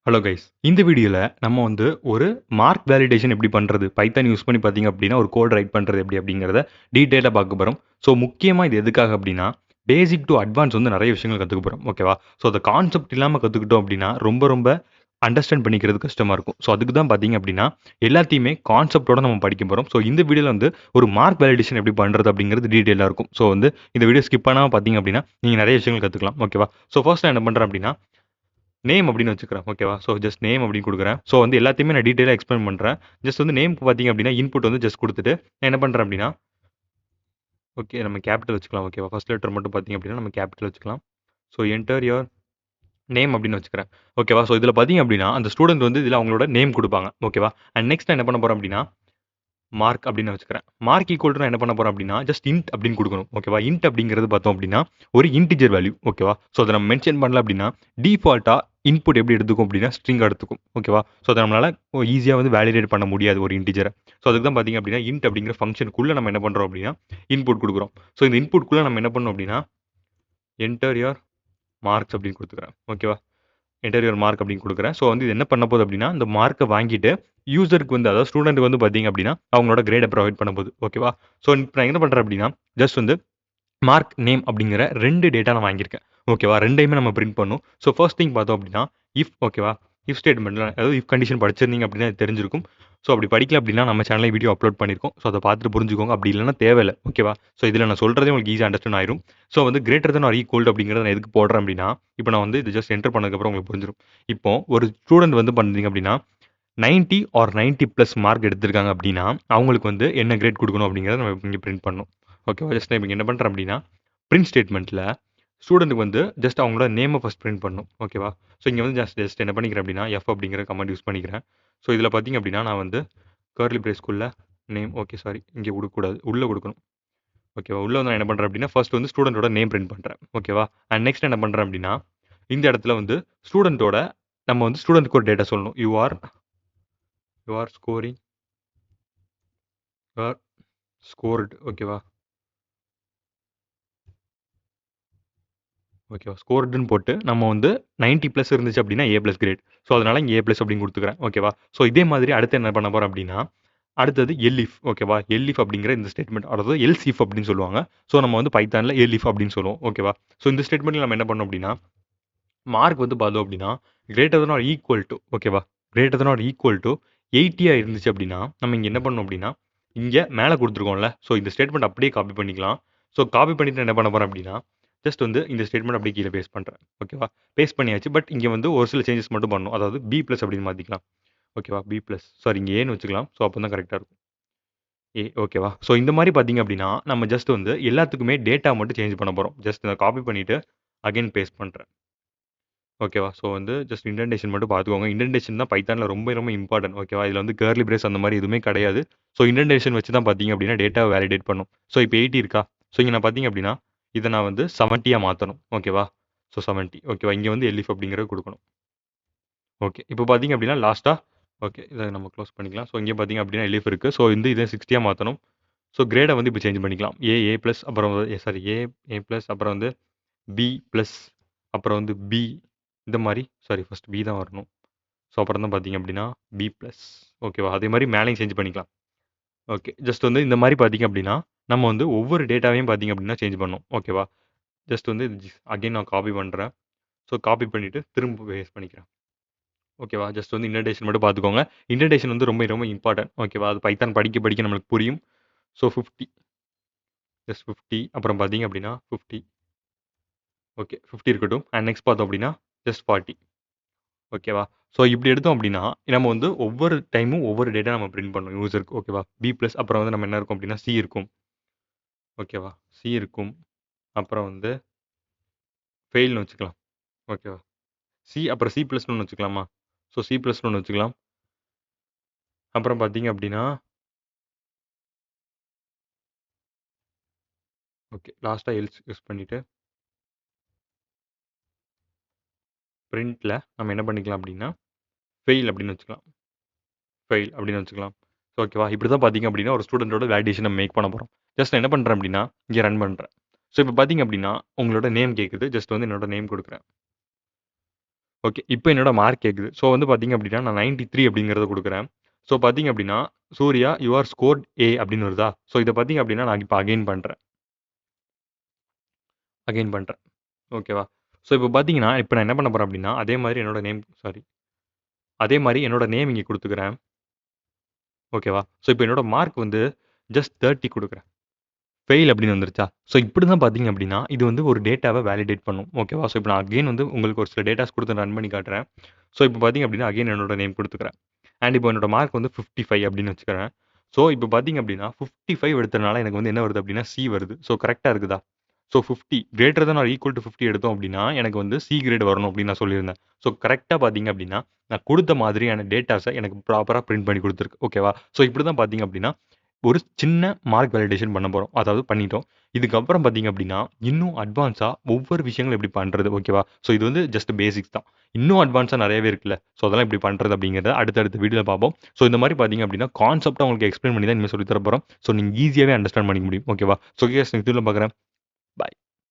Hello guys. இந்த வீடியோல நம்ம வந்து ஒரு மார்க் வேலிடேஷன் எப்படி பண்றது? பைத்தான் யூஸ் பண்ணி பார்த்தீங்க அப்படின்னா, ஒரு கோட் ரைட் பண்றது எப்படி அப்படிங்கிறத டீட்டெயிலா பார்க்க போறோம். ஸோ முக்கியமா இது எதுக்காக அப்படின்னா, பேசிக் டூ அட்வான்ஸ் வந்து நெறைய விஷயங்கள் கத்துக்க போறோம். ஓகேவா? ஸோ அந்த கான்செப்ட் இல்லாம கத்துக்கிட்டோம் அப்படின்னா, ரொம்ப ரொம்ப அண்டர்ஸ்டாண்ட் பண்ணிக்கிறது கஷ்டமா இருக்கும். ஸோ அதுக்கு தான் பார்த்தீங்க அப்படின்னா, எல்லாத்தையுமே கான்செப்ட்டோட நம்ம படிக்க போறோம். ஸோ இந்த வீடியோல வந்து ஒரு மார்க் வேலிடேஷன் எப்படி பண்றது அப்படிங்கிறது டீட்டெயிலா இருக்கும். ஸோ வந்து இந்த வீடியோ ஸ்கிப் பண்ணாம பார்த்தீங்க அப்படின்னா, நீங்க நெறைய விஷயங்கள் கத்துக்கலாம். ஓகேவா? ஸோ ஃபர்ஸ்ட் நான் என்ன பண்றேன் அப்படின்னா நேம் அப்படின்னு வச்சுக்கிறேன். ஓகேவா? ஸோ ஜஸ்ட் நேம் அப்படின்னு குடுக்குறேன். ஸோ வந்து எல்லாத்தையுமே நான் டீட்டெயிலா எக்ஸ்பிளைன் பண்றேன். ஜஸ்ட் வந்து நேம்க்கு பார்த்தீங்க அப்படின்னா, இன்புட் வந்து ஜஸ்ட் குடுத்துட்டு, நான் என்ன பண்றேன் அப்படின்னா, ஓகே நம்ம கேப்பிட்டல் வச்சுக்கலாம். ஓகேவா? ஃபர்ஸ்ட் லெட்டர் மட்டும் பார்த்தீங்க அப்படின்னா, நம்ம கேப்பிட்டல் வச்சுக்கலாம். ஸோ என்டர் யுவர் நேம் அப்படின்னு வச்சுக்கிறேன். ஓகேவா? ஸோ இதில பார்த்தீங்க அப்படின்னா, அந்த ஸ்டூடண்ட் வந்து இதில அவங்களோட நேம் குடுப்பாங்க. ஓகேவா? அண்ட் நெக்ஸ்ட் நான் என்ன பண்ண போறேன் அப்படின்னா மார்க் அப்படின்னு வச்சுக்கிறேன். மார்க் ஈக்குவல் டூ நான் என்ன பண்ண போறேன் அப்படின்னா, ஜஸ்ட் இன்ட் அப்படின்னு குடுக்கணும். ஓகேவா? இன்ட் அப்படிங்கிறது பார்த்தோம் அப்படின்னா, ஒரு இன்டிஜர் வேல்யூ. ஓகேவா? ஸோ அத நம்ம மென்ஷன் பண்ணல அப்படின்னா, டிஃபால்ட்டா இன்புட் எப்படி எடுத்துக்கும் அப்படின்னா, ஸ்ட்ரிங் எடுத்துக்கும். ஓகேவா? ஸோ அத நம்மளால ஈஸியா வந்து வேலிடேட் பண்ண முடியாது ஒரு இன்டிஜர. ஸோ அதுக்கு தான் பார்த்தீங்க அப்படின்னா, இன்ட் அப்படிங்கிற ஃபங்ஷனுக்குள்ள நம்ம என்ன பண்றோம் அப்படின்னா, இன்புட் குடுக்குறோம். ஸோ இந்த இன்புட்குள்ள நம்ம என்ன பண்ணணும் அப்படின்னா, என்டர் யுவர் மார்க்ஸ் அப்படின்னு குடுத்துக்கிறேன். ஓகேவா? என்டர் யுவர் மார்க் அப்படின்னு குடுக்குறேன். ஸோ வந்து இது என்ன பண்ண போகுது அப்படின்னா, இந்த மார்க்க வாங்கிட்டு யூசருக்கு வந்து அதாவது ஸ்டூடண்ட்க்கு வந்து பார்த்தீங்க அப்படின்னா, அவங்களோட கிரேட ப்ரொவைட் பண்ண போகுது. ஓகேவா? ஸோ இப்ப நான் என்ன பண்றேன் அப்படின்னா, ஜஸ்ட் வந்து மார்க் நேம் அப்படிங்கிற 2 டேட்டா நான் வாங்கியிருக்கேன். ஓகேவா? 2யுமே நம்ம பிரிண்ட் பண்ணணும். ஸோ ஃபர்ஸ்ட் திங் பார்த்தோம் அப்படின்னா, இஃப் ஓகேவா? இஃப் ஸ்டேட்மெண்ட்ல அதாவது இஃப் கண்டிஷன் படிச்சிருந்தீங்க அப்படின்னா அது தெரிஞ்சிருக்கும். ஸோ அப்படி படிக்கல அப்படின்னா நம்ம சேனல்ல வீடியோ அப்லோட் பண்ணியிருக்கோம். ஸோ அத பார்த்துட்டு புரிஞ்சுக்கோங்க. அப்படி இல்லன்னா தேவையில்ல. ஓகேவா? ஸோ இதில நான் சொல்றதே உங்களுக்கு ஈஸியா அண்டர்ஸ்டாண்ட் ஆயிரும். ஸோ வந்து கிரேட்டர் தென் ஆர் ஈக்குவல் அப்படிங்கிறத நான் எதுக்கு போடுறேன் அப்படின்னா, இப்போ நான் வந்து இது ஜஸ்ட் என்டர் பண்ணதுக்கப்புறம் உங்களுக்கு புரிஞ்சிரும். இப்போ ஒரு ஸ்டூடண்ட் வந்து பண்ணீங்க அப்படின்னா 90 ஆர் 90 பிளஸ் மார்க் எடுத்திருக்காங்க அப்படின்னா, அவங்களுக்கு வந்து என்ன கிரேட் குடுக்கணும் அப்படிங்கிறத நம்ம இங்க பிரிண்ட் பண்ணணும். ஓகேவா? ஜஸ்ட் நான் இப்ப என்ன பண்றேன் அப்படின்னா, பிரிண்ட் ஸ்டேட்மெண்ட்ல ஸ்டூடண்ட்க்கு வந்து ஜஸ்ட் அவங்களோட நேம ஃபர்ஸ்ட் பிரிண்ட் பண்ணணும். ஓகேவா? ஸோ இங்க வந்து ஜஸ்ட் ஜஸ்ட் என்ன பண்ணிக்கிறேன் அப்படின்னா, எஃப் அப்படிங்கிற கமாண்ட் யூஸ் பண்ணிக்கிறேன். ஸோ இதில பார்த்தீங்க அப்படின்னா, நான் வந்து கர்லி பிரேஸ்க்குள்ள நேம் ஓகே சாரி இங்க குடுக்கக்கூடாது. உள்ள குடுக்கணும். ஓகேவா? உள்ள வந்து நான் என்ன பண்றேன் அப்படின்னா, ஃபர்ஸ்ட் வந்து ஸ்டூடண்ட்டோட நேம் பிரிண்ட் பண்றேன். ஓகேவா? அண்ட் நெக்ஸ்ட் என்ன பண்றேன் அப்படின்னா, இந்த இடத்துல வந்து ஸ்டூடண்ட்டோட நம்ம வந்து ஸ்டூடண்ட்க்கு ஒரு டேட்டா சொல்லணும். You are scoring you are scored ஓகேவா? ஓகேவா? ஸ்கோர்டுன்னு போட்டு நம்ம வந்து 90 பிளஸ் இருந்துச்சு அப்படின்னா ஏ பிளஸ் கிரேட். ஸோ அதனால இங்க ஏ பிளஸ் அப்படின்னு குடுத்துக்கிறேன். ஓகேவா? ஸோ இதே மாதிரி அடுத்து என்ன பண்ண போறேன் அப்படின்னா, அடுத்தது எல்இஃப் ஓகேவா? எல்இஃப் அப்படிங்கிற இந்த ஸ்டேட்மெண்ட் அதாவது எல்சிஃப் அப்படின்னு சொல்லுவாங்க. ஸோ நம்ம வந்து பைத்தான்ல எல்இஃப் அப்படின்னு சொல்லுவோம். ஓகேவா? ஸோ இந்த ஸ்டேட்மெண்ட்ல நம்ம என்ன பண்ணணும் அப்படின்னா, மார்க் வந்து பார்த்தோம் அப்படின்னா, greater than or equal to ஓகேவா? Greater than or equal to 80 இருந்துச்சு அப்படின்னா, நம்ம இங்க என்ன பண்ணணும் அப்படின்னா, இங்க மேல குடுத்துருக்கோம்ல, ஸோ இந்த ஸ்டேட்மெண்ட் அப்படியே காப்பி பண்ணிக்கலாம். ஸோ காப்பி பண்ணிட்டு நான் என்ன பண்ண போறேன் அப்படின்னா, ஜஸ்ட் வந்து இந்த ஸ்டேட்மெண்ட் அப்படியே கீழ பேஸ்ட் பண்றேன். ஓகேவா? பேஸ்ட் பண்ணியாச்சு. பட் இங்க வந்து ஒரு சில சேஞ்சஸ் மட்டும் பண்ணணும். அதாவது பி பிளஸ் அப்படின்னு மாத்திக்கலாம். ஓகேவா? பி பிளஸ் சாரி இங்க ஏன்னு வச்சுக்கலாம். ஸோ அப்ப தான் கரெக்ட்டா இருக்கும். ஓகேவா? ஸோ இந்த மாரி பார்த்தீங்க அப்படின்னா, நம்ம ஜஸ்ட் வந்து எல்லாத்துக்குமே டேட்டா மட்டும் சேஞ்ச் பண்ண போறோம். ஜஸ்ட் இத காப்பி பண்ணிட்டு அகைன் பேஸ்ட் பண்றேன். ஓகேவா? ஸோ வந்து ஜஸ்ட் இண்டென்டேஷன் மட்டும் பார்த்துக்கோங்க. இண்டென்டேஷன் தான் பைத்தான்ல ரொம்ப ரொம்ப இம்பார்ட்டன்ட். ஓகேவா? இதுல வந்து கர்லி பிரேஸ் அந்த மாரி எதுவுமே கிடையாது. ஸோ இண்டென்டேஷன் வச்சு தான் பார்த்தீங்க அப்படின்னா, டேட்டாவ வேலிடேட் பண்ணும். ஸோ இப்போ 80 இருக்கா? ஸோ இங்க நான் பார்த்தீங்க அப்படின்னா, இத நான் வந்து 70யா மாத்தணும். ஓகேவா? ஸோ 70 ஓகேவா? இங்க வந்து எல்இஃப் அப்படிங்கிறது குடுக்கணும். ஓகே. இப்போ பார்த்தீங்க அப்படின்னா, லாஸ்ட்டா ஓகே. இத நம்ம க்ளோஸ் பண்ணிக்கலாம். ஸோ இங்க பார்த்தீங்க அப்படின்னா, எல்இஃப் இருக்கு. ஸோ வந்து இத 60யா மாத்தணும். ஸோ கிரேட வந்து இப்போ சேஞ்ச் பண்ணிக்கலாம். ஏ பிளஸ் அப்புறம் சாரி ஏ பிளஸ் அப்புறம் வந்து பி பிளஸ் அப்புறம் வந்து பி இந்த மாரி சாரி ஃபர்ஸ்ட் பி தான் வரணும். ஸோ அப்புறம் தான் பார்த்தீங்க அப்படின்னா, பி பிளஸ் ஓகேவா? அதே மாரி மேலேயும் சேஞ்ச் பண்ணிக்கலாம். ஓகே. ஜஸ்ட் வந்து இந்த மாரி பார்த்தீங்க அப்படின்னா, நம்ம வந்து ஒவ்வொரு டேட்டாவையும் பார்த்தீங்க அப்படின்னா சேஞ்ச் பண்ணணும். ஓகேவா? ஜஸ்ட் வந்து அகைன் நான் காப்பி பண்றேன். ஸோ காப்பி பண்ணிட்டு திரும்ப பேஸ்ட் பண்ணிக்கிறேன். ஓகேவா? ஜஸ்ட் வந்து இண்டென்டேஷன் மட்டும் பார்த்துக்கோங்க. இண்டென்டேஷன் வந்து ரொம்ப ரொம்ப இம்பார்ட்டன்ட். ஓகேவா? அது பைத்தான் படிக்க படிக்க நம்மளுக்கு புரியும். ஸோ 50 ஜஸ்ட் 50 அப்புறம் பார்த்தீங்க அப்படின்னா 50 ஓகே 50 இருக்கட்டும். அண்ட் நெக்ஸ்ட் பார்த்தோம் அப்படின்னா ஜஸ்ட் 40 ஓகேவா? ஸோ இப்படி எடுத்தோம் அப்படின்னா, நம்ம வந்து ஒவ்வொரு டைமும் ஒவ்வொரு டேட்டா நம்ம பிரிண்ட் பண்ணணும் யூசருக்கு. ஓகேவா? பி பிளஸ் அப்புறம் வந்து நம்ம என்ன இருக்கும் அப்படின்னா, சி இருக்கும். ஓகேவா? சி இருக்கும். அப்புறம் வந்து ஃபெயில்னு வச்சுக்கலாம். ஓகேவா? சி அப்புறம் சி பிளஸ்ன்னு ஒண்ணு வச்சுக்கலாமா? ஸோ சி பிளஸ்ன்னு ஒண்ணு வச்சுக்கலாம். அப்புறம் பார்த்தீங்க அப்படின்னா, ஓகே லாஸ்ட்டா எல்ஸ் யூஸ் பண்ணிட்டு, பிரிண்ட்ல நம்ம என்ன பண்ணிக்கலாம் அப்படின்னா, ஃபெயில் அப்படின்னு வச்சுக்கலாம். ஃபெயில் அப்படின்னு வச்சுக்கலாம். ஓகேவா? இப்படி தான் பார்த்தீங்க அப்படின்னா, ஒரு ஸ்டூடண்ட்டோட வேலிடேஷன் நம்ம மேக் பண்ண போறோம். ஜஸ்ட் நான் என்ன பண்றேன் அப்படின்னா, இங்க ரன் பண்றேன். ஸோ இப்போ பார்த்தீங்க அப்படின்னா, உங்களோட நேம் கேட்குது. ஜஸ்ட் வந்து என்னோட நேம் குடுக்குறேன். ஓகே. இப்ப என்னோட மார்க் கேட்குது. ஸோ வந்து பார்த்தீங்க அப்படின்னா, நான் 93 அப்படிங்கிறத குடுக்குறேன். ஸோ பார்த்தீங்க அப்படின்னா, "சூர்யா யூ ஆர் ஸ்கோர்ட் ஏ" அப்படின்னு வருதா? ஸோ இத பார்த்தீங்க அப்படின்னா, நான் இப்ப அகைன் பண்றேன். அகைன் பண்றேன். ஓகேவா? ஸோ இப்ப பார்த்தீங்கன்னா, இப்ப நான் என்ன பண்ண போறேன் அப்படின்னா, அதே மாரி என்னோட நேம் இங்க குடுத்துக்கிறேன். ஓகேவா? ஸோ இப்ப என்னோட மார்க் வந்து ஜஸ்ட் 30 குடுக்குறேன். ஃபெயில் அப்படின்னு வந்துருச்சா? ஸோ இப்படி தான் பார்த்தீங்க அப்படின்னா, இது வந்து ஒரு டேட்டாவ வேலிடேட் பண்ணும். ஓகேவா? ஸோ இப்ப நான் அகைன் வந்து உங்களுக்கு ஒரு சில டேட்டாஸ் குடுத்து ரன் பண்ணி காட்டுறேன். ஸோ இப்ப பார்த்தீங்க அப்படின்னா, அகைன் என்னோட நேம் குடுத்துக்கிறேன். அண்ட் இப்போ என்னோட மார்க் வந்து 55 அப்படின்னு வச்சுக்கிறேன். ஸோ இப்போ பார்த்தீங்க அப்படின்னா, 55 எடுத்தனால எனக்கு வந்து என்ன வருது அப்படின்னா, சி வருது. ஸோ கரெக்ட்டா இருக்குதா? So 50 greater than or equal to 50 எடுத்தோம் அப்படின்னா, எனக்கு வந்து சி கிரேட் வரணும் அப்படின்னு நான் சொல்லியிருந்தேன். ஸோ கரெக்ட்டா பார்த்தீங்க அப்படின்னா, நான் குடுத்த மாதிரியான டேட்டாஸ எனக்கு ப்ராப்பரா பிரிண்ட் பண்ணி குடுத்துருக்கு. ஓகேவா? ஸோ இப்படி தான் பார்த்தீங்க அப்படின்னா, ஒரு சின்ன மார்க் வேலிடேஷன் பண்ண போறோம். அதாவது பண்ணிட்டோம். இதுக்கப்புறம் பார்த்தீங்க அப்படின்னா, இன்னும் அட்வான்ஸா ஒவ்வொரு விஷயங்களும் எப்படி பண்றது? ஓகேவா? ஸோ இது வந்து ஜஸ்ட் பேசிக்ஸ் தான். இன்னும் அட்வான்ஸா நெறையவே இருக்குல்ல. ஸோ அதெல்லாம் எப்படி பண்றது அப்படிங்கிறத அடுத்தடுத்த வீடியோல பார்ப்போம். ஸோ இந்த மாரி பார்த்தீங்க அப்படின்னா, கான்செப்ட்டா உங்களுக்கு எக்ஸ்ப்ளைன் பண்ணி தான் இனிமே சொல்லி தர போறோம். ஸோ நீங்க ஈஸியாவே அண்டர்ஸ்டாண்ட் பண்ணிக்க முடியும். ஓகேவா? ஸோ நெக்ஸ்ட் வீடியோல பார்க்குறேன். பாய்.